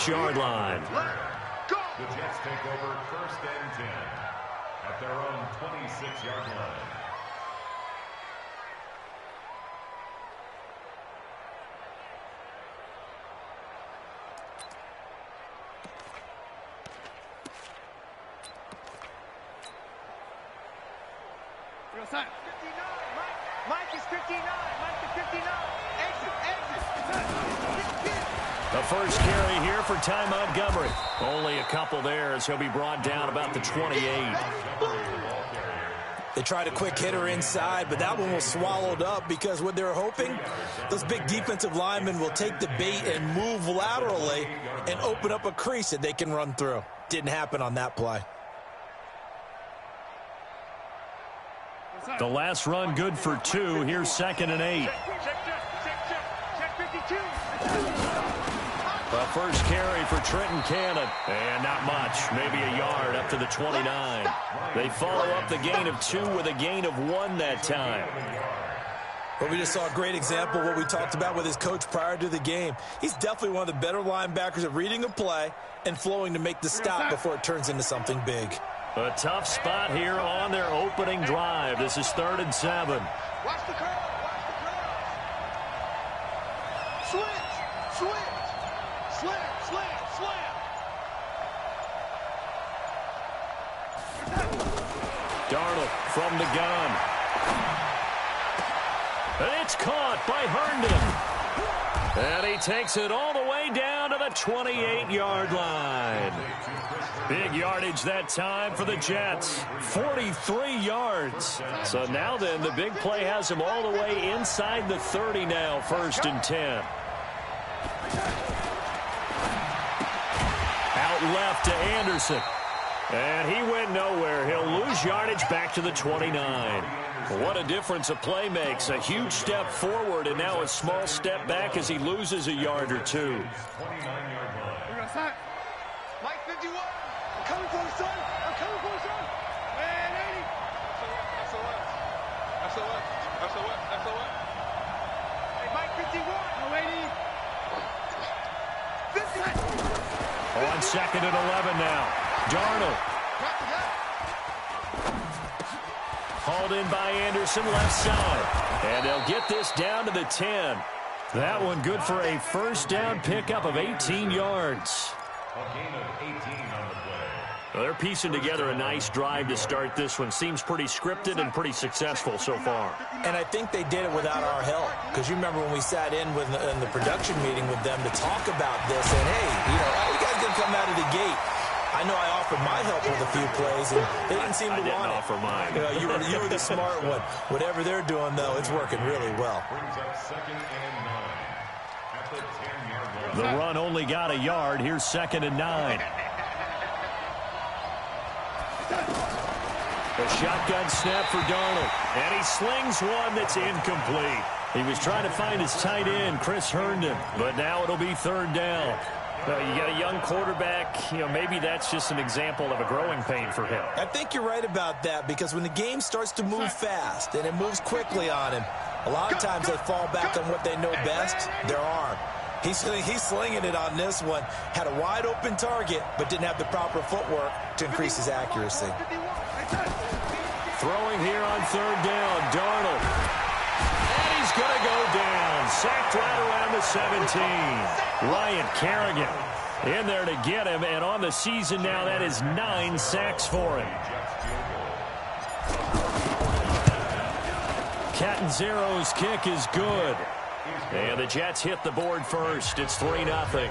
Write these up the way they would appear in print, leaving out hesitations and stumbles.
26-yard line. The Jets take over 1st and 10 at their own 26-yard line. Mike is 59. Mike is 59. Exit. The first carry here for Ty Montgomery. Only a couple there as he'll be brought down about the 28. They tried a quick hitter inside, but that one was swallowed up because what they're hoping, those big defensive linemen will take the bait and move laterally and open up a crease that they can run through. Didn't happen on that play. The last run good for 2. Here's 2nd and 8. Check 52. The first carry for Trenton Cannon. And not much. Maybe a yard up to the 29. They follow up the gain of 2 with a gain of 1 that time. Well, we just saw a great example of what we talked about with his coach prior to the game. He's definitely one of the better linebackers at reading a play and flowing to make the stop before it turns into something big. A tough spot here on their opening drive. This is 3rd and 7. Watch the curl. Watch the curl. Switch. Slam. Darnold from the gun. And it's caught by Herndon. And he takes it all the way down to the 28-yard line. Big yardage that time for the Jets. 43 yards. So now then, the big play has him all the way inside the 30 now, 1st and 10. Out left to Anderson. And he went nowhere. He'll lose yardage back to the 29. What a difference a play makes. A huge step forward and now a small step back as he loses a yard or 2. Mike 51. I'm coming for you, son. Man, 80. SOS. Hey, Mike 51. No 80. 50. On 2nd and 11 now. Darnold. Hauled in by Anderson, left side. And they'll get this down to the 10. That one good for a first down pickup of 18 yards. A gain of 18 on the play. Well, they're piecing together a nice drive to start this one. Seems pretty scripted and pretty successful so far. And I think they did it without our help. Because you remember when we sat in the production meeting with them to talk about this. And, hey, you guys didn't come out of the gate. I know I offered my help with a few plays, and they didn't seem to want it. I didn't offer mine. You were the smart one. Whatever they're doing, though, it's working really well. Brings up 2nd and 9 at the 10-yard line. The run only got a yard. Here's 2nd and 9. A shotgun snap for Darnold. And he slings one that's incomplete. He was trying to find his tight end, Chris Herndon. But now it'll be 3rd down. You got a young quarterback, maybe that's just an example of a growing pain for him. I think you're right about that because when the game starts to move fast and it moves quickly on him, a lot of times they fall back on what they know best, their arm. He's slinging it on this one. Had a wide open target, but didn't have the proper footwork to increase his accuracy. Throwing here on 3rd down, Darnold. And he's going to go down. Sacked right around the 17. Ryan Kerrigan in there to get him, and on the season now, that is 9 sacks for him. Catanzaro's kick is good. And the Jets hit the board first. It's 3-0.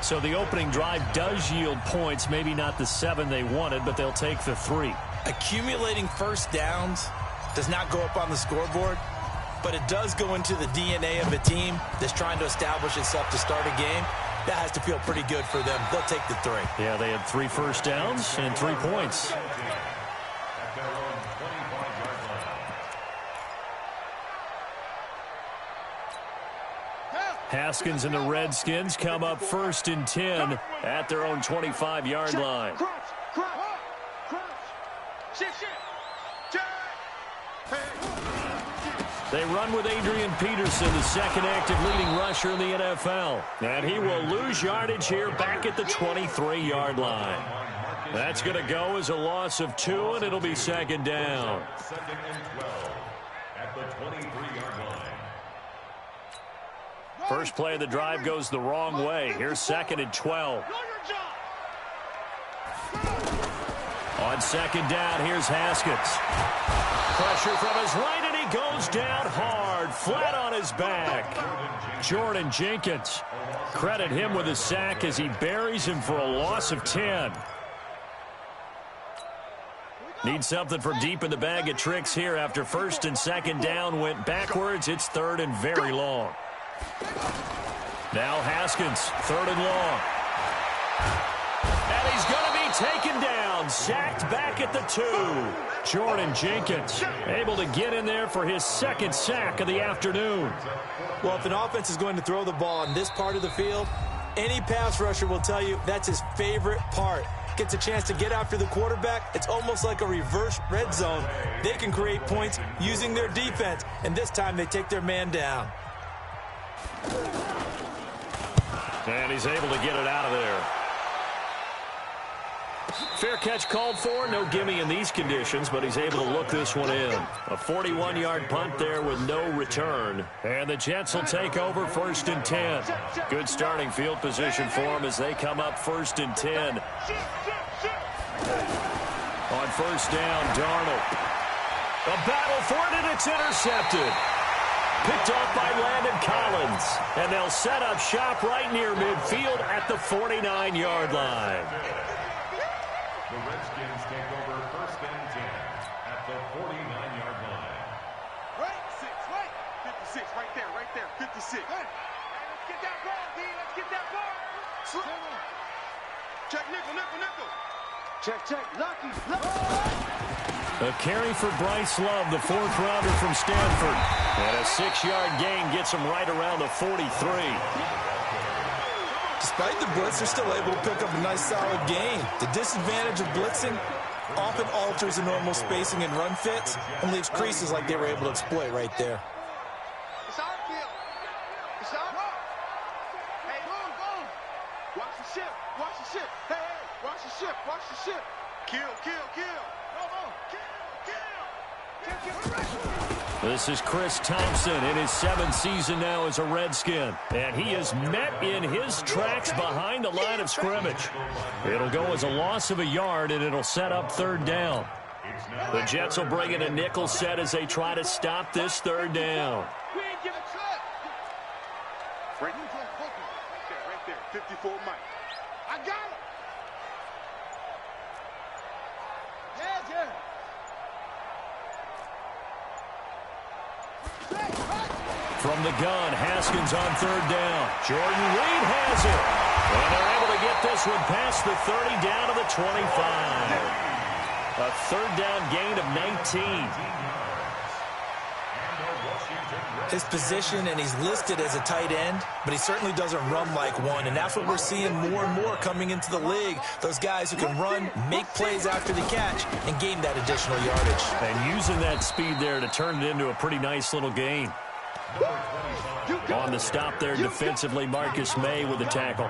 So the opening drive does yield points, maybe not the 7 they wanted, but they'll take the 3. Accumulating first downs does not go up on the scoreboard, but it does go into the DNA of a team that's trying to establish itself to start a game. That has to feel pretty good for them. They'll take the 3. Yeah, they had 3 first downs and 3 points. Haskins and the Redskins come up 1st and 10 at their own 25-yard line. They run with Adrian Peterson, the second active leading rusher in the NFL. And he will lose yardage here back at the 23-yard line. That's going to go as a loss of 2, and it'll be second down. Second and 12 at the 23-yard line. First play of the drive goes the wrong way. Here's second and 12. On second down, here's Haskins. Pressure from his right, and he goes down hard, flat on his back. Jordan Jenkins. Credit him with a sack as he buries him for a loss of 10. Need something from deep in the bag of tricks here after first and second down went backwards. It's third and very long. Now Haskins, third and long. And he's going to be taken down, sacked back at the 2. Jordan Jenkins able to get in there for his second sack of the afternoon. Well, if an offense is going to throw the ball in this part of the field, any pass rusher will tell you that's his favorite part. Gets a chance to get after the quarterback. It's almost like a reverse red zone. They can create points using their defense, and this time they take their man down. And he's able to get it out of there. Fair catch called for. No gimme in these conditions, but he's able to look this one in. A 41-yard punt there with no return. And the Jets will take over first and 10. Good starting field position for them as they come up first and 10. On first down, Darnold. A battle for it, and it's intercepted. Picked off by Landon Collins. And they'll set up shop right near midfield at the 49-yard line. The Redskins take over first and 10 at the 49-yard line. Right, 56, right there, 56. Hey, let's get that ball, D. Let's get that ball. Check, nickel. Check, Lucky. A carry for Bryce Love, the fourth-rounder from Stanford. And a 6-yard gain gets him right around the 43. Despite the blitz, they're still able to pick up a nice, solid gain. The disadvantage of blitzing often alters the normal spacing and run fits and leaves creases like they were able to exploit right there. It's our kill. It's our kill. Hey, boom. Watch the ship. Hey, watch the ship. Kill. This is Chris Thompson in his 7th season now as a Redskin. And he is met in his tracks behind the line of scrimmage. It'll go as a loss of a yard, and it'll set up third down. The Jets will bring in a nickel set as they try to stop this third down. We ain't give a cut. Right there. 54 Mike. I got it. Yeah. From the gun, Haskins on third down. Jordan Reed has it. And they're able to get this one past the 30 down to the 25. A third down gain of 19. His position, and he's listed as a tight end, but he certainly doesn't run like one, and that's what we're seeing more and more coming into the league. Those guys who can run, make plays after the catch, and gain that additional yardage. And using that speed there to turn it into a pretty nice little gain. On the stop there defensively, Marcus May with the tackle.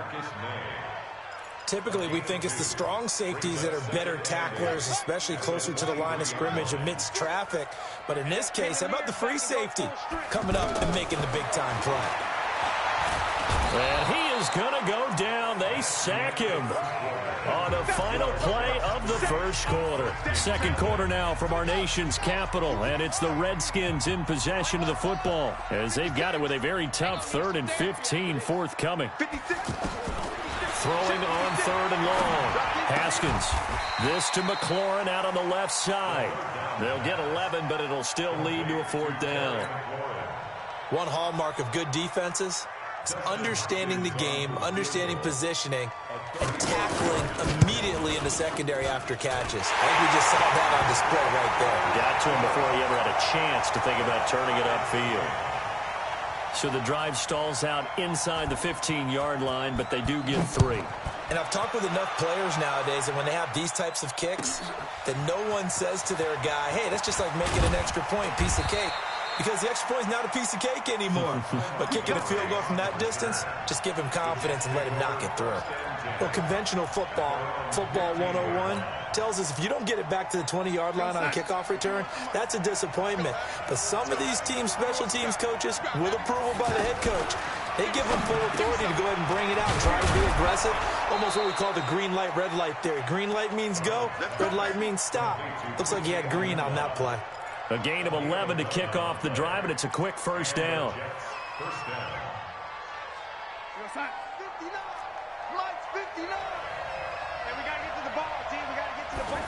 Typically, we think it's the strong safeties that are better tacklers, especially closer to the line of scrimmage amidst traffic. But in this case, how about the free safety coming up and making the big-time play? And he is going to go down. They sack him on the final play of the first quarter. Second quarter now from our nation's capital, and it's the Redskins in possession of the football as they've got it with a very tough 3rd and 15 forthcoming. Throwing on third and long. Haskins. This to McLaurin out on the left side. They'll get 11, but it'll still lead to a fourth down. One hallmark of good defenses is understanding the game, understanding positioning, and tackling immediately in the secondary after catches. I think we just saw that on display right there. Got to him before he ever had a chance to think about turning it upfield. So the drive stalls out inside the 15-yard line, but they do get 3. And I've talked with enough players nowadays, and when they have these types of kicks, that no one says to their guy, hey, that's just like making an extra point, piece of cake. because the extra point is not a piece of cake anymore. But kicking a field goal from that distance, just give him confidence and let him knock it through. Well, conventional football 101, tells us if you don't get it back to the 20-yard line on a kickoff return, that's a disappointment. But some of these teams, special teams coaches, with approval by the head coach, they give them full authority to go ahead and bring it out and try to be aggressive. Almost what we call the green light, red light theory. Green light means go, red light means stop. Looks like he had green on that play. A gain of 11 to kick off the drive, and it's a quick first down. First down. 59. Lights 59. And we got to get to the ball, team. We got to get to the ball.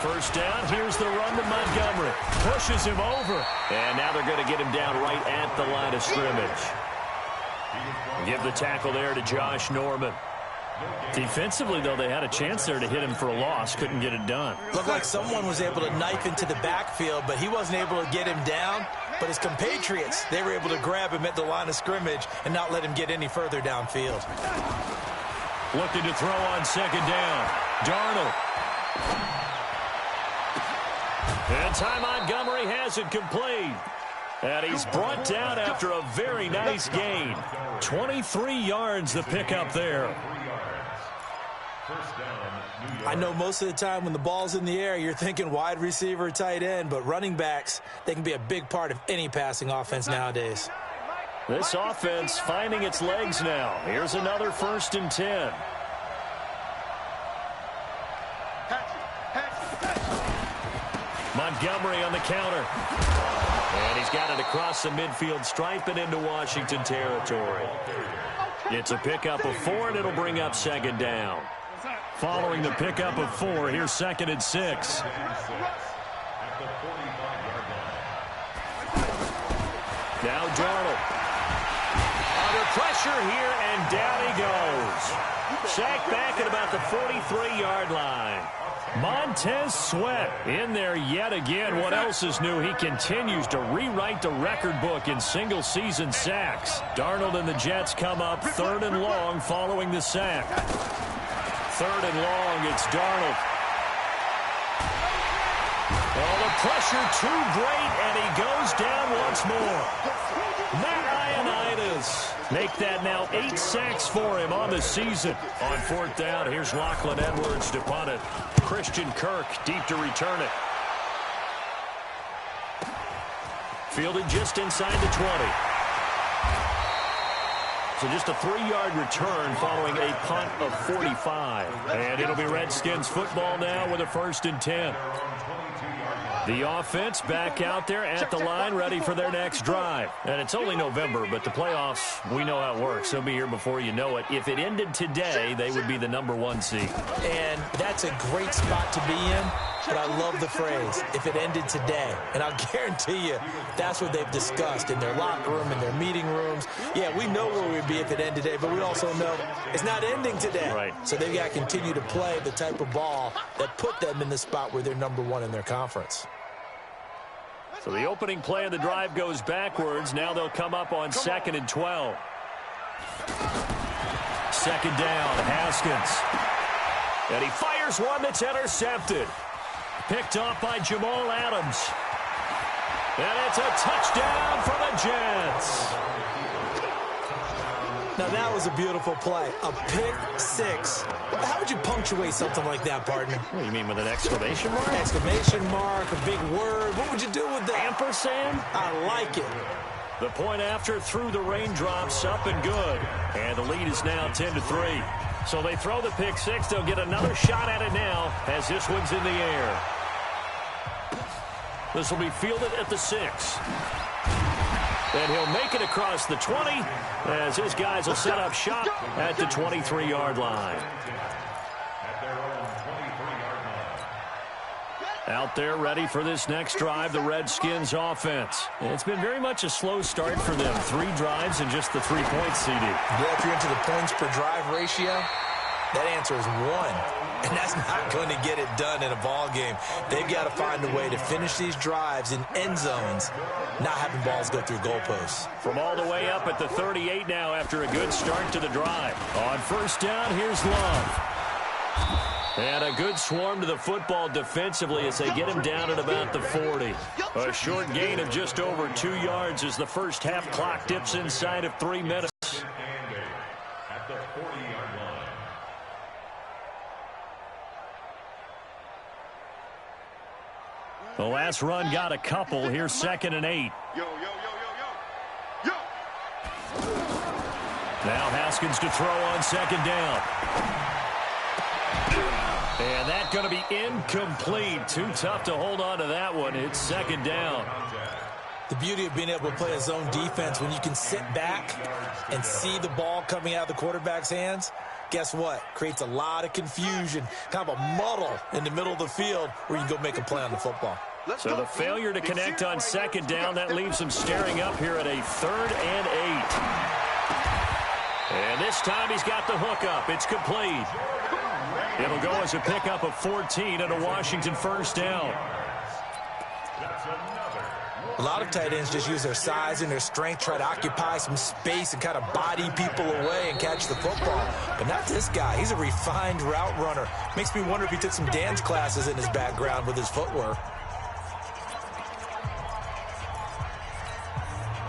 First down, here's the run to Montgomery. Pushes him over. And now they're going to get him down right at the line of scrimmage. Give the tackle there to Josh Norman. Defensively, though, they had a chance there to hit him for a loss. Couldn't get it done. Looked like someone was able to knife into the backfield, but he wasn't able to get him down. But his compatriots, they were able to grab him at the line of scrimmage and not let him get any further downfield. Looking to throw on second down. Darnold. And Ty Montgomery has it complete. And he's brought down after a very nice gain. 23 yards the pickup there. I know most of the time when the ball's in the air, you're thinking wide receiver, tight end, but running backs, they can be a big part of any passing offense nowadays. This offense finding its legs now. Here's another 1st and 10. Montgomery on the counter. And he's got it across the midfield stripe and into Washington territory. It's a pickup of 4, and it'll bring up second down. Following the pickup of 4, here's 2nd and 6. Now Darnold. Under pressure here, and down he goes. Sacked back at about the 43-yard line. Montez Sweat in there yet again. What else is new? He continues to rewrite the record book in single-season sacks. Darnold and the Jets come up 3rd and long following the sack. 3rd and long, it's Darnold. Oh, the pressure too great, and he goes down once more. Matt Ioannidis make that now 8 sacks for him on the season. On 4th down, here's Lachlan Edwards to punt it. Christian Kirk deep to return it. Fielded just inside the 20. So just a 3-yard return following a punt of 45. And it'll be Redskins football now with a 1st and 10. The offense back out there at the line, ready for their next drive. And it's only November, but the playoffs, we know how it works. They'll be here before you know it. If it ended today, they would be the #1 seed. And that's a great spot to be in, but I love the phrase, if it ended today. And I'll guarantee you, that's what they've discussed in their locker room, in their meeting rooms. Yeah, we know where we'd be if it ended today, but we also know it's not ending today. Right. So they've got to continue to play the type of ball that put them in the spot where they're #1 in their conference. So the opening play of the drive goes backwards. Now they'll come up on 2nd and 12. 2nd down, Haskins. And he fires one that's intercepted. Picked off by Jamal Adams. And it's a touchdown for the Jets. Now, that was a beautiful play. A pick 6. How would you punctuate something like that, partner? What do you mean, with an exclamation mark? Exclamation mark, a big word. What would you do with that? Ampersand? I like it. The point after through the raindrops, up and good. And the lead is now 10-3. So they throw the pick 6. They'll get another shot at it now as this one's in the air. This will be fielded at the 6. And he'll make it across the 20 as his guys will set up shop at the 23-yard line. Out there ready for this next drive, the Redskins offense. It's been very much a slow start for them. 3 drives and just the 3 points, CD. Yeah, if you're into the points per drive ratio, that answer is 1. And that's not going to get it done in a ball game. They've got to find a way to finish these drives in end zones, not having balls go through goalposts. From all the way up at the 38 now after a good start to the drive. On 1st down, here's Love. And a good swarm to the football defensively as they get him down at about the 40. A short gain of just over 2 yards as the first half clock dips inside of 3 minutes. At the 40-yard line. The last run got a couple. Here's 2nd and 8. Yo, yo, yo, yo, yo. Yo. Now Haskins to throw on 2nd down. And that's going to be incomplete. Too tough to hold on to that one. It's 2nd down. The beauty of being able to play a zone defense when you can sit back and see the ball coming out of the quarterback's hands, guess what? Creates a lot of confusion, kind of a muddle in the middle of the field where you can go make a play on the football. So the failure to connect on 2nd down, that leaves him staring up here at a 3rd and 8. And this time he's got the hook up. It's complete. It'll go as a pickup of 14 and a Washington 1st down. A lot of tight ends just use their size and their strength, try to occupy some space and kind of body people away and catch the football. But not this guy. He's a refined route runner. Makes me wonder if he took some dance classes in his background with his footwork.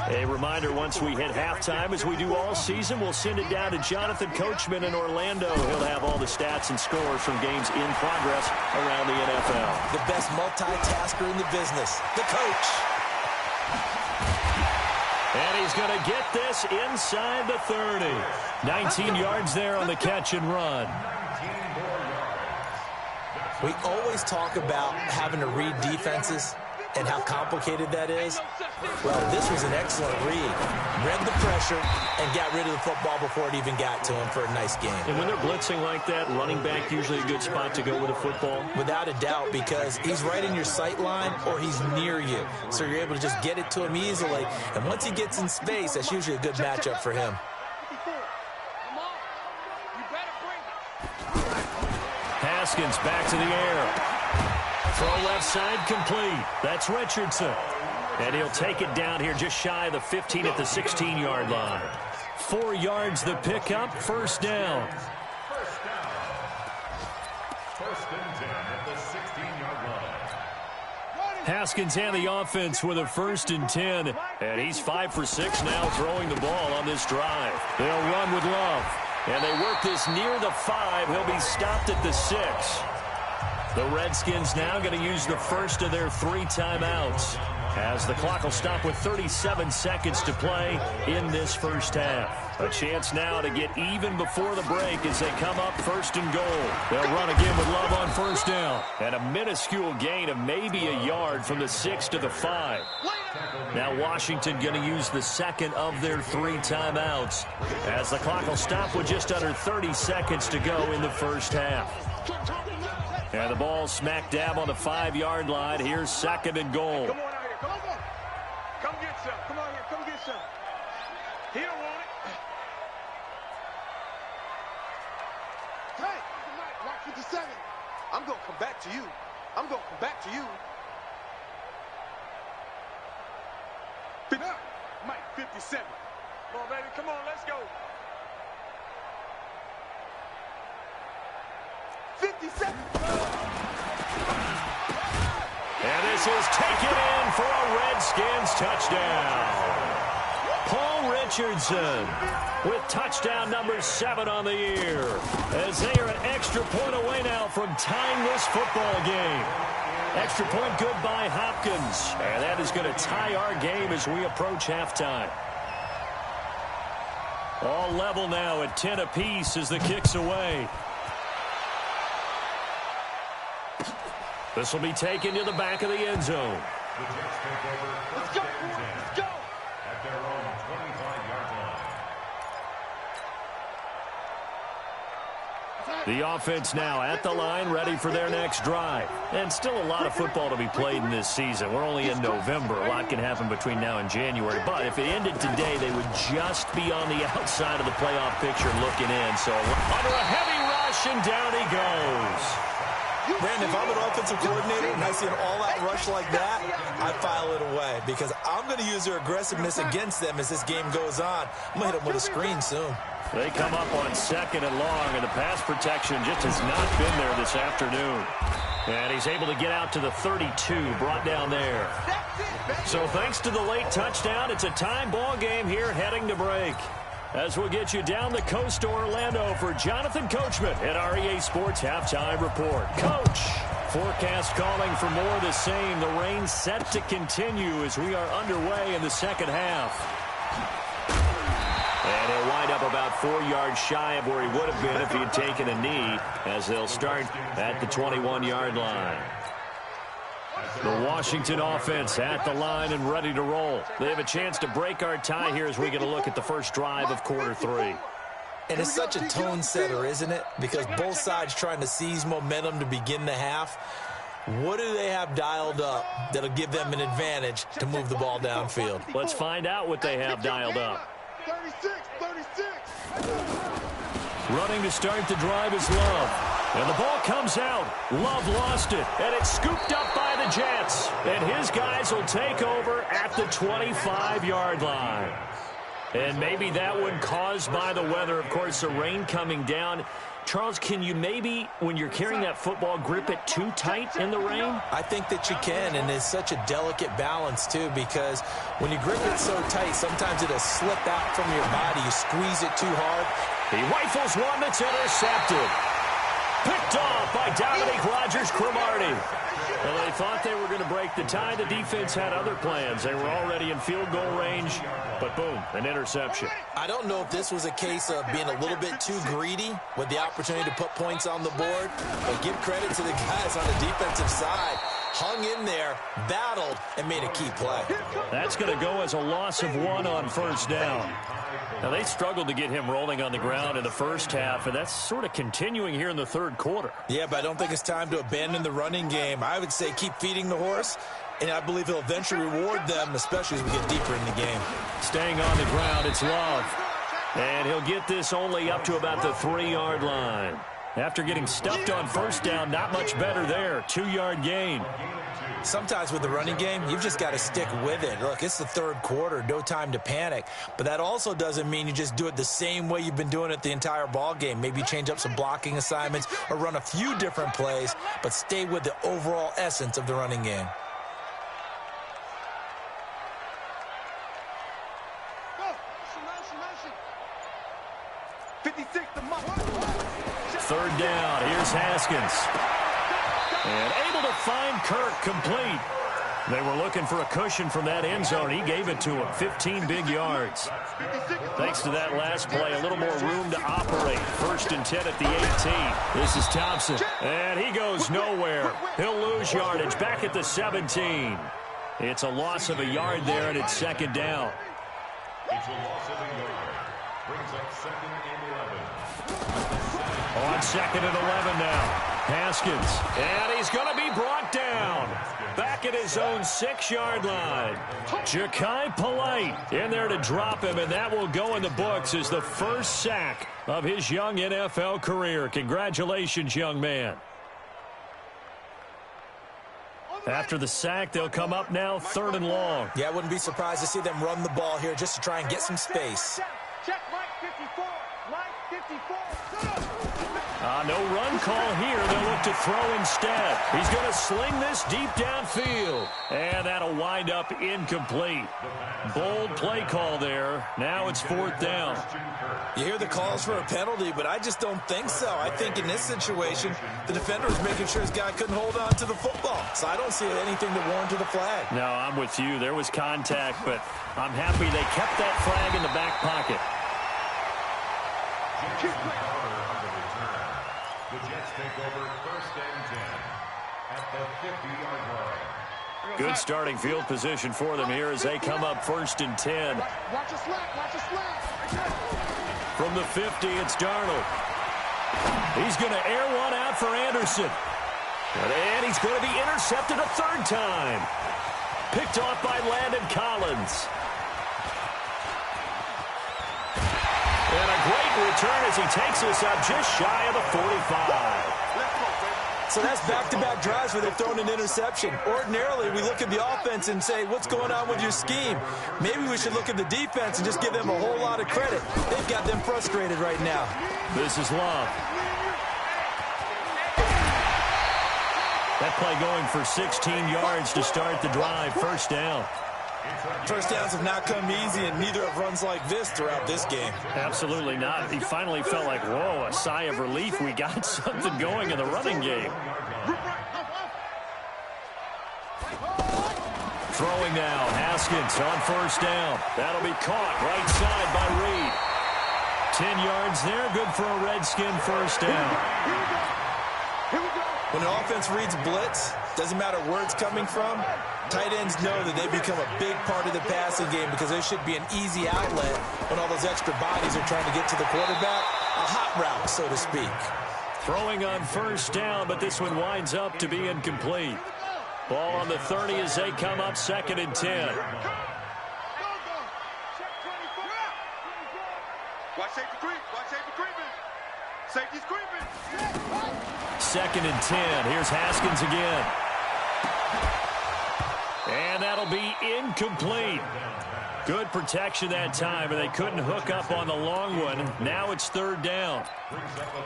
A reminder, once we hit halftime, as we do all season, we'll send it down to Jonathan Coachman in Orlando. He'll have all the stats and scores from games in progress around the NFL. The best multitasker in the business, the coach. And he's going to get this inside the 30. 19 yards there on the catch and run. We always talk about having to read defenses and how complicated that is. Well, this was an excellent read. Read the pressure and got rid of the football before it even got to him for a nice game. And when they're blitzing like that, running back usually a good spot to go with a football? Without a doubt, because he's right in your sight line or he's near you. So you're able to just get it to him easily. And once he gets in space, that's usually a good matchup for him. Haskins back to the air. Throw left side complete. That's Richardson. And he'll take it down here just shy of the 15 at the 16-yard line. 4 yards the pickup, 1st down. 1st and 10 at the 16-yard line. Haskins and the offense with a 1st and 10. And he's 5 for 6 now throwing the ball on this drive. They'll run with Love. And they work this near the 5. He'll be stopped at the 6. The Redskins now going to use the first of their 3 timeouts as the clock will stop with 37 seconds to play in this first half. A chance now to get even before the break as they come up 1st and goal. They'll run again with Love on 1st down. And a minuscule gain of maybe a yard from the 6 to the 5. Now Washington going to use the 2nd of their 3 timeouts as the clock will stop with just under 30 seconds to go in the first half. And the ball smack dab on the 5-yard line. Here's 2nd and goal. Come on out here. Come on. Come get some. Come on here. Come get some. He don't want it. Hey, Mark 57. I'm going to come back to you. I'm going to come back to you. Mike 57. Come on, baby. Come on. Let's go. 57. And this is taken in for a Redskins touchdown. Paul Richardson with touchdown number 7 on the year as they are an extra point away now from tying this football game. Extra point good by Hopkins. And that is going to tie our game as we approach halftime. All level now at 10 apiece as the kick's away. This will be taken to the back of the end zone. The Jets take over 1st and 10 Let's go. at their own 25-yard line. The offense now at the line, ready for their next drive. And still a lot of football to be played in this season. We're only in November. A lot can happen between now and January. But if it ended today, they would just be on the outside of the playoff picture looking in. So under a heavy rush, and down he goes. Brandon, if I'm an offensive coordinator and I see an all-out rush like that, I file it away because I'm going to use their aggressiveness against them as this game goes on. I'm going to hit them with a screen soon. They come up on 2nd and long, and the pass protection just has not been there this afternoon. And he's able to get out to the 32, brought down there. So thanks to the late touchdown, it's a time ball game here heading to break. As we'll get you down the coast to Orlando for Jonathan Coachman at our EA Sports Halftime Report. Coach, forecast calling for more of the same. The rain set to continue as we are underway in the second half. And he'll wind up about 4 yards shy of where he would have been if he had taken a knee, as they'll start at the 21-yard line. The Washington offense at the line and ready to roll. They have a chance to break our tie here as we get a look at the first drive of quarter 3. And it's such a tone setter, isn't it? Because both sides trying to seize momentum to begin the half. What do they have dialed up that'll give them an advantage to move the ball downfield? Let's find out what they have dialed up. 36. Running to start the drive is Love. And the ball comes out. Love lost it. And it's scooped up by the Jets. And his guys will take over at the 25-yard line. And maybe that one caused by the weather. Of course, the rain coming down. Charles, can you maybe, when you're carrying that football, grip it too tight in the rain? I think that you can, and it's such a delicate balance, too, because when you grip it so tight, sometimes it'll slip out from your body. You squeeze it too hard. He rifles one that's intercepted. Picked off by Dominique Rodgers-Cromartie. Well, they thought they were going to break the tie. The defense had other plans. They were already in field goal range, but boom, an interception. I don't know if this was a case of being a little bit too greedy with the opportunity to put points on the board, but give credit to the guys on the defensive side. Hung in there, battled, and made a key play. That's going to go as a loss of 1 on first down. Now, they struggled to get him rolling on the ground in the first half, and that's sort of continuing here in the third quarter. Yeah, but I don't think it's time to abandon the running game. I would say keep feeding the horse, and I believe he'll eventually reward them, especially as we get deeper in the game. Staying on the ground, it's Love. And he'll get this only up to about the 3-yard line. After getting stuffed on first down, not much better there. 2-yard gain. Sometimes with the running game, you've just got to stick with it. Look, it's the third quarter, no time to panic. But that also doesn't mean you just do it the same way you've been doing it the entire ball game. Maybe change up some blocking assignments or run a few different plays, but stay with the overall essence of the running game. Third down. Here's Haskins. And able to find Kirk complete. They were looking for a cushion from that end zone. He gave it to him. 15 big yards. Thanks to that last play, a little more room to operate. 1st and 10 at the 18. This is Thompson. And he goes nowhere. He'll lose yardage back at the 17. It's a loss of a yard there, and it's 2nd down. It's a loss of a yard. Brings up 2nd and 11. On 2nd and 11 now. Haskins. And he's going to be brought down. Back at his own 6-yard line. Ja'Kai Polite in there to drop him, and that will go in the books as the first sack of his young NFL career. Congratulations, young man. After the sack, they'll come up now 3rd and long. Yeah, I wouldn't be surprised to see them run the ball here just to try and get some space. Check Mike 54. Mike 54. No run call here. They'll look to throw instead. He's going to sling this deep downfield. And that'll wind up incomplete. Bold play call there. Now it's 4th down. You hear the calls for a penalty, but I just don't think so. I think in this situation, the defender was making sure his guy couldn't hold on to the football. So I don't see anything to warrant to the flag. No, I'm with you. There was contact, but I'm happy they kept that flag in the back pocket. The Jets take over 1st and 10 at the 50-yard line. Good starting field position for them here as they come up 1st and 10. Watch your slap. Watch your slap. From the 50, it's Darnold. He's going to air one out for Anderson. And he's going to be intercepted a 3rd time. Picked off by Landon Collins. And a great return as he takes us up just shy of the 45. So that's back-to-back drives where they've thrown an interception. Ordinarily, we look at the offense and say, what's going on with your scheme? Maybe we should look at the defense and just give them a whole lot of credit. They've got them frustrated right now. This is Love. That play going for 16 yards to start the drive. First down. First downs have not come easy, and neither have runs like this throughout this game. Absolutely not. He finally felt like, whoa, a sigh of relief. We got something going in the running game. Throwing now, Haskins on first down. That'll be caught right side by Reed. 10 yards there, good for a Redskin first down. When an offense reads blitz, doesn't matter where it's coming from, tight ends know that they become a big part of the passing game because there should be an easy outlet when all those extra bodies are trying to get to the quarterback. A hot route, so to speak. Throwing on first down, but this one winds up to be incomplete. Ball on the 30 as they come up, 2nd and 10. Watch safety creep. Watch safety creeping. Safety's creeping. 2nd and 10. Here's Haskins again. And that'll be incomplete. Good protection that time, and they couldn't hook up on the long one. Now it's 3rd down.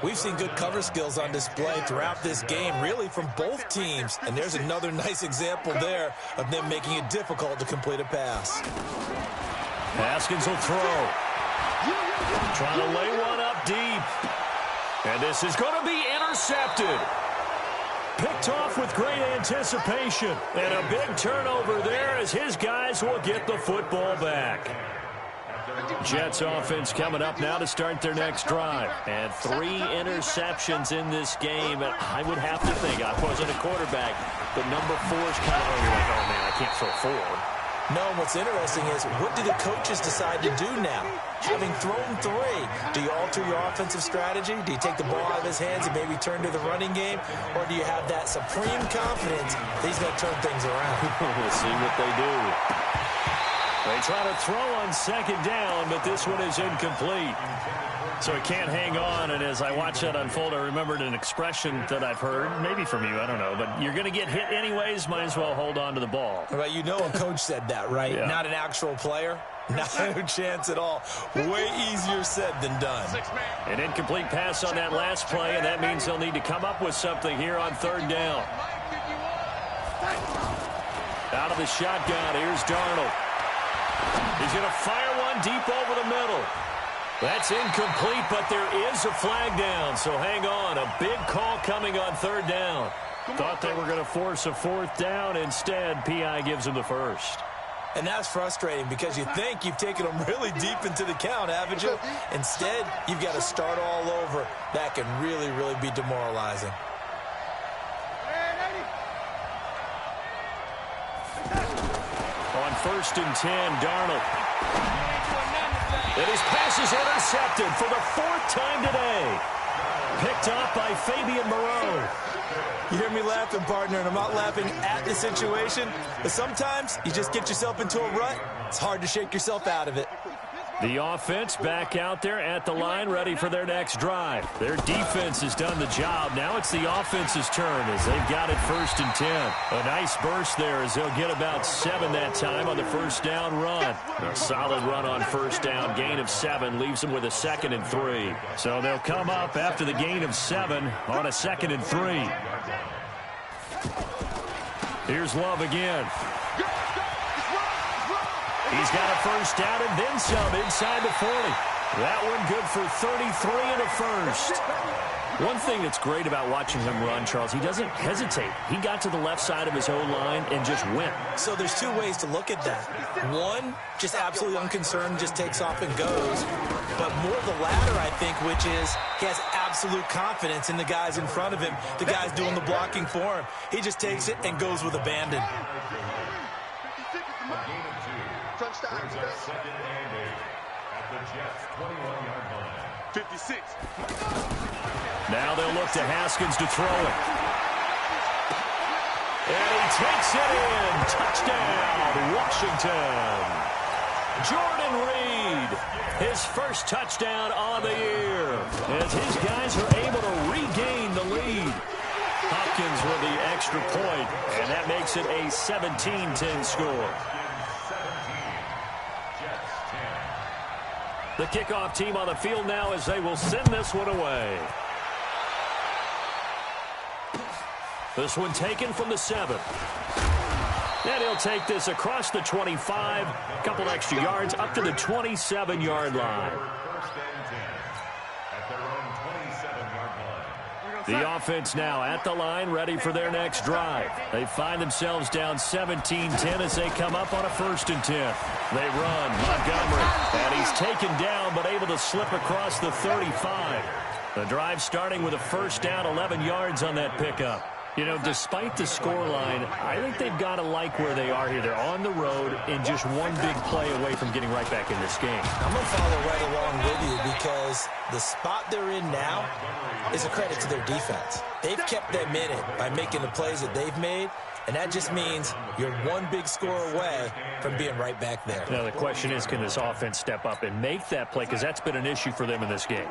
We've seen good cover skills on display throughout this game, really from both teams. And there's another nice example there of them making it difficult to complete a pass. Haskins will throw. Trying to lay one up deep. And this is going to be intercepted. Picked off with great anticipation. And a big turnover there as his guys will get the football back. Jets offense coming up now to start their next drive. And 3 interceptions in this game. And I would have to think, I wasn't a quarterback, but number 4 is kind of like, oh man, I can't throw 4. No, and what's interesting is, what do the coaches decide to do now? Having thrown 3, do you alter your offensive strategy? Do you take the ball out of his hands and maybe turn to the running game? Or do you have that supreme confidence that he's going to turn things around? We'll see what they do. They try to throw on 2nd down, but this one is incomplete. So he can't hang on, and as I watch that unfold, I remembered an expression that I've heard, maybe from you, I don't know, but you're going to get hit anyways, might as well hold on to the ball. Well, you know a coach said that, right? Yeah. Not an actual player. Not a chance at all. Way easier said than done. An incomplete pass on that last play, and that means they'll need to come up with something here on 3rd down. Out of the shotgun, here's Darnold. He's going to fire one deep over the middle. That's incomplete, but there is a flag down, so hang on. A big call coming on 3rd down. Thought they were going to force a 4th down. Instead, P.I. gives them the first. And that's frustrating because you think you've taken them really deep into the count, haven't you? Instead, you've got to start all over. That can really, really be demoralizing. On 1st and 10, Darnold. And his pass is intercepted for the 4th time today. Picked off by Fabian Moreau. You hear me laughing, partner, and I'm not laughing at the situation, but sometimes you just get yourself into a rut. It's hard to shake yourself out of it. The offense back out there at the line, ready for their next drive. Their defense has done the job. Now it's the offense's turn as they've got it 1st and 10. A nice burst there as they'll get about 7 that time on the 1st down run. A solid run on 1st down, gain of 7, leaves them with a 2nd and 3. So they'll come up after the gain of 7 on a 2nd and 3. Here's Love again. He's got a 1st down and then some inside the 40. That one good for 33 and a 1st. One thing that's great about watching him run, Charles, he doesn't hesitate. He got to the left side of his own line and just went. So there's 2 ways to look at that. One, just absolutely unconcerned, just takes off and goes. But more the latter, I think, which is he has absolute confidence in the guys in front of him, the guys doing the blocking for him. He just takes it and goes with abandon. Touchdown. 2nd and 8 at the Jets' 21-yard line. 56. Now they'll look to Haskins to throw it. And he takes it in. Touchdown, Washington. Jordan Reed, his 1st touchdown on the year, as his guys are able to regain the lead. Hopkins extra point, and that makes it a 17-10 score. The kickoff team on the field now as they will send this one away. This one taken from the 7. And he'll take this across the 25, a couple extra yards up to the 27-yard line. The offense now at the line, ready for their next drive. They find themselves down 17-10 as they come up on a 1st and 10. They run, Montgomery, and he's taken down but able to slip across the 35. The drive starting with a 1st down, 11 yards on that pickup. You know, despite the scoreline, I think they've got to like where they are here. They're on the road and just one big play away from getting right back in this game. I'm going to follow right along with you because the spot they're in now is a credit to their defense. They've kept them in it by making the plays that they've made, and that just means you're one big score away from being right back there. Now, the question is, can this offense step up and make that play? Because that's been an issue for them in this game.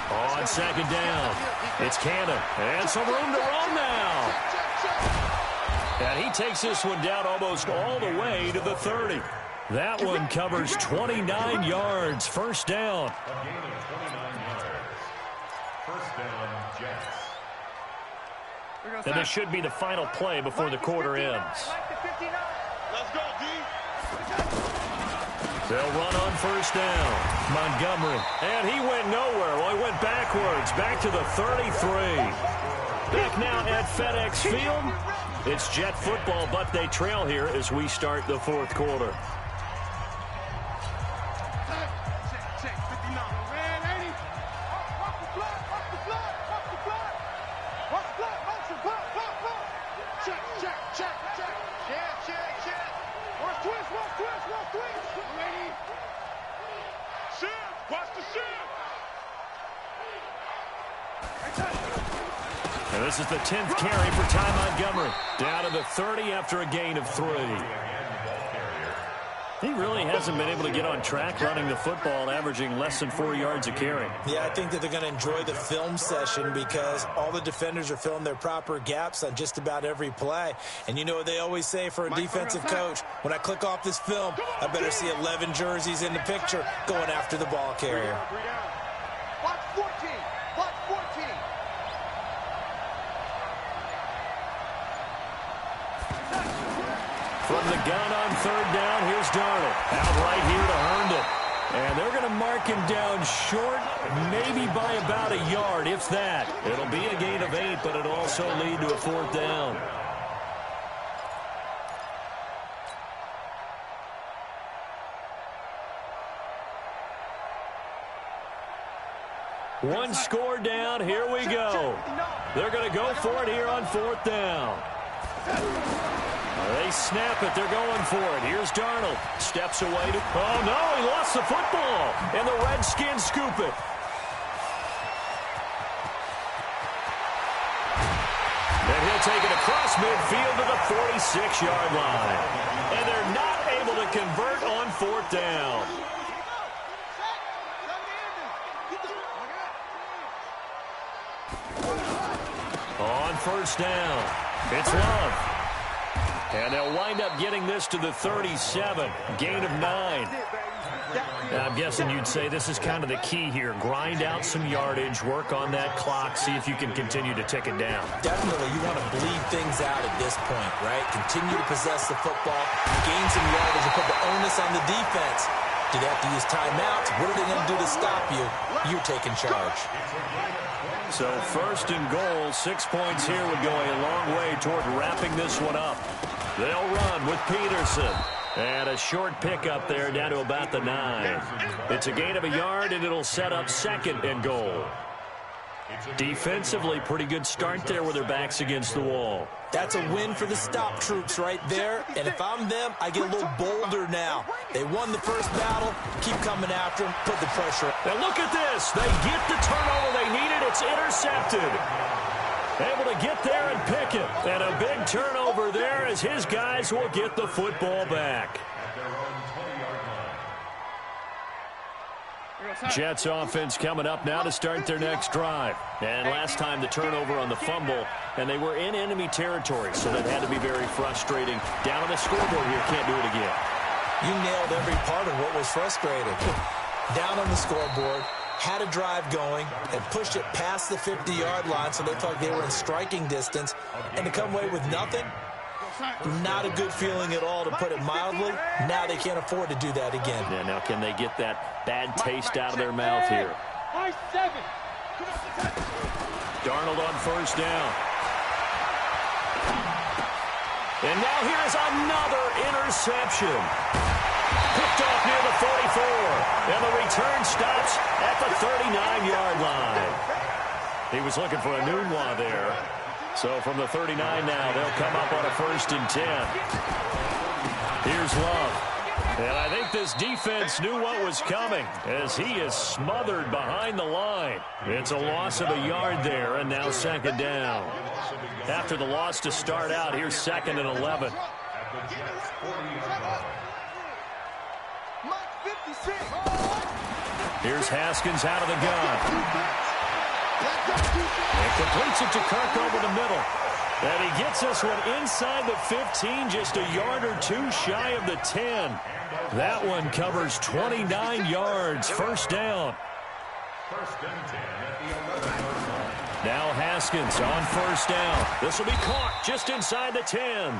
On 2nd down, it's Cannon, and some room to run now. And he takes this one down almost all the way to the 30. That one covers 29 yards, 1st down. A gain of 29 yards. 1st down, Jets. And this should be the final play before the quarter ends. Let's go, D. They'll run on 1st down. Montgomery. And he went nowhere. Well, he went backwards. Back to the 33. Back now at FedEx Field. It's Jet football, but they trail here as we start the 4th quarter. And this is the 10th carry for Ty Montgomery. Down to the 30 after a gain of 3. He really hasn't been able to get on track running the football, averaging less than 4 yards a carry. Yeah, I think that they're going to enjoy the film session because all the defenders are filling their proper gaps on just about every play. And you know what they always say for a defensive coach, when I click off this film, I better see 11 jerseys in the picture going after the ball carrier. Watch 14. Watch 14. From the gun on 3rd down, here's Darnold. Out right here to Herndon. And they're going to mark him down short, maybe by about a yard, if that. It'll be a gain of 8, but it'll also lead to a 4th down. One score down, here we go. They're going to go for it here on 4th down. They snap it. They're going for it. Here's Darnold. Steps away. Oh, no, he lost the football. And the Redskins scoop it. And he'll take it across midfield to the 46-yard line. And they're not able to convert on 4th down. On 1st down, it's Love. And they'll wind up getting this to the 37, gain of 9. I'm guessing you'd say this is kind of the key here. Grind out some yardage, work on that clock, see if you can continue to tick it down. Definitely, you want to bleed things out at this point, right? Continue to possess the football, gain some yardage, and put the onus on the defense. Do they have to use timeouts? What are they going to do to stop you? You're taking charge. So 1st and goal, 6 points here would go a long way toward wrapping this one up. They'll run with Peterson. And a short pickup there down to about the 9. It's a gain of a yard, and it'll set up 2nd and goal. Defensively, pretty good start there with their backs against the wall. That's a win for the stop troops right there. And if I'm them, I get a little bolder now. They won the first battle. Keep coming after them. Put the pressure. And look at this. They get the turnover they needed. It's intercepted. Able to get there and pick it. And a big turnover there as his guys will get the football back. At their own 20-yard line. Jets offense coming up now to start their next drive. And last time the turnover on the fumble, and they were in enemy territory, so that had to be very frustrating. Down on the scoreboard here, can't do it again. You nailed every part of what was frustrating. Down on the scoreboard, had a drive going, and pushed it past the 50-yard line so they felt they were in striking distance, and to come away with nothing, not a good feeling at all, to put it mildly. Now they can't afford to do that again. Yeah, now can they get that bad taste out of their mouth here? Darnold on first down. And now here is another interception. Picked off near the 44. And the return stops at the 39-yard line. He was looking for a Nunwa there. So from the 39 now, they'll come up on a 1st and 10. Here's Love. And I think this defense knew what was coming as he is smothered behind the line. It's a loss of a yard there, and now 2nd down. After the loss to start out, here's 2nd and 11. Here's Haskins out of the gun. And completes it to Kirk over the middle. And he gets this one inside the 15, just a yard or two shy of the 10. That one covers 29 yards. 1st down. 1st and 10 at the 11. Now Haskins on 1st down. This will be caught just inside the 10.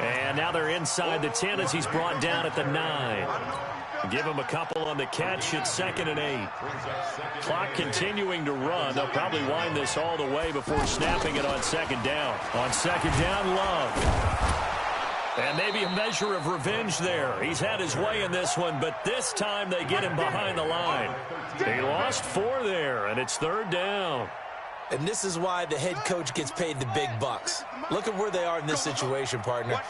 And now they're inside the 10 as he's brought down at the 9. Give him a couple on the catch. It's 2nd and 8. Clock continuing to run. They'll probably wind this all the way before snapping it on 2nd down. On 2nd down, Love. And maybe a measure of revenge there. He's had his way in this one, but this time they get him behind the line. He lost 4 there, and it's 3rd down. And this is why the head coach gets paid the big bucks. Look at where they are in this situation, partner.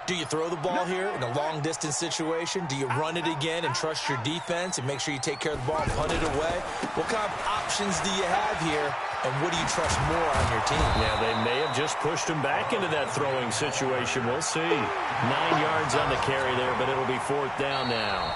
Do you throw the ball here in a long-distance situation? Do you run it again and trust your defense and make sure you take care of the ball and punt it away? What kind of options do you have here, and what do you trust more on your team? Yeah, they may have just pushed him back into that throwing situation. We'll see. 9 yards on the carry there, but it'll be 4th down now.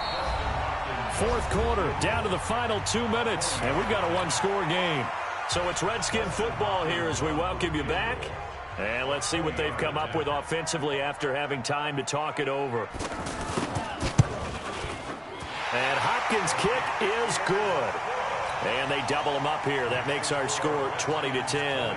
4th quarter, down to the final 2 minutes, and we've got a one-score game. So it's Redskin football here as we welcome you back. And let's see what they've come up with offensively after having time to talk it over. And Hopkins' kick is good. And they double him up here. That makes our score 20-10.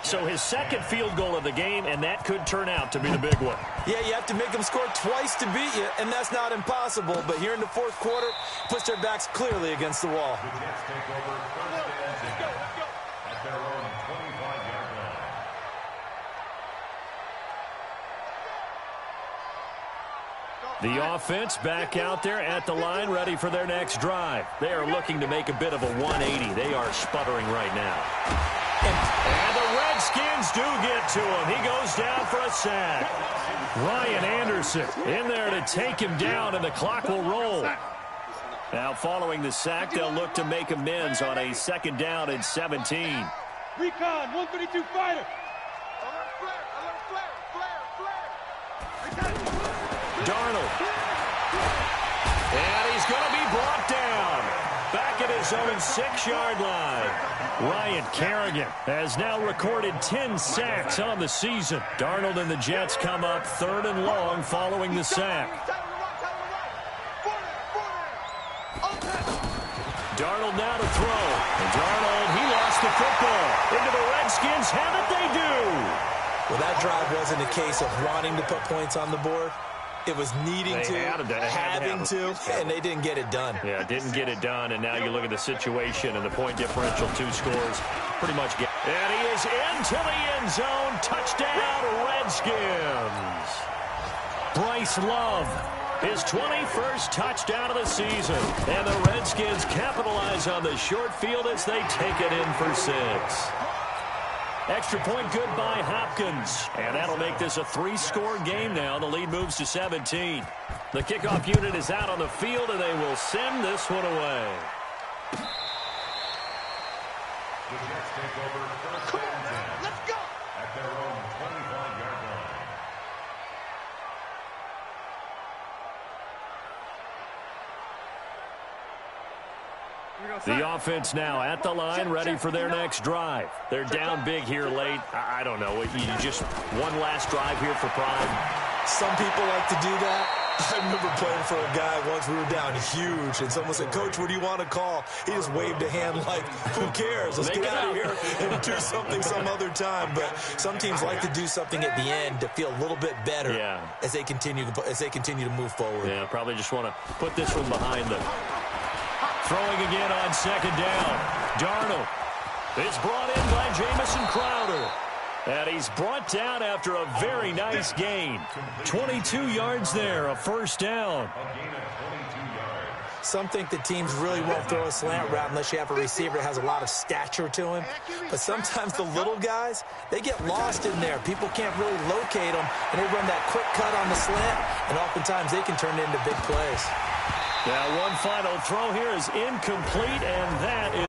So his 2nd field goal of the game, and that could turn out to be the big one. Yeah, you have to make them score twice to beat you, and that's not impossible. But here in the 4th quarter, puts their backs clearly against the wall. The Jets take over 1st and 10 at their own 25-yard line. The offense back out there at the line, ready for their next drive. They are looking to make a bit of a 180. They are sputtering right now. And the Redskins do get to him. He goes down for a sack. Ryan Anderson in there to take him down, and the clock will roll. Now following the sack, they'll look to make amends on a 2nd down and 17. Recon, 132 fighter. Darnold. And he's going to be brought down. Back at his own 6-yard line. Ryan Kerrigan has now recorded 10 sacks on the season. Darnold and the Jets come up 3rd and long following the sack. Darnold now to throw. And Darnold, he lost the football. Into the Redskins have it, they do. Well, that drive wasn't a case of wanting to put points on the board. It was needing having to, and they didn't get it done. Yeah, didn't get it done, and now you look at the situation and the point differential, 2 scores, pretty much get. And he is into the end zone. Touchdown, Redskins. Bryce Love, his 21st touchdown of the season. And the Redskins capitalize on the short field as they take it in for 6. Extra point good by Hopkins. And that'll make this a 3-score game now. The lead moves to 17. The kickoff unit is out on the field, and they will send this one away. The Jets take over 1st and 10. Let's go. At their own 25-yard line. The offense now at the line, ready for their next drive. They're down big here late. I don't know. You just one last drive here for Prime. Some people like to do that. I remember playing for a guy once. We were down huge, and someone said, "Coach, what do you want to call?" He just waved a hand like, "Who cares? Let's get out of here and do something some other time." But some teams like to do something at the end to feel a little bit better as they continue to move forward. Yeah, probably just want to put this one behind them. Throwing again on second down. Darnold is brought in by Jamison Crowder. And he's brought down after a very nice gain. 22 yards there, a first down. Some think that teams really won't throw a slant route unless you have a receiver that has a lot of stature to him. But sometimes the little guys, they get lost in there. People can't really locate them, and they run that quick cut on the slant, and oftentimes they can turn it into big plays. Now, one final throw here is incomplete, and that is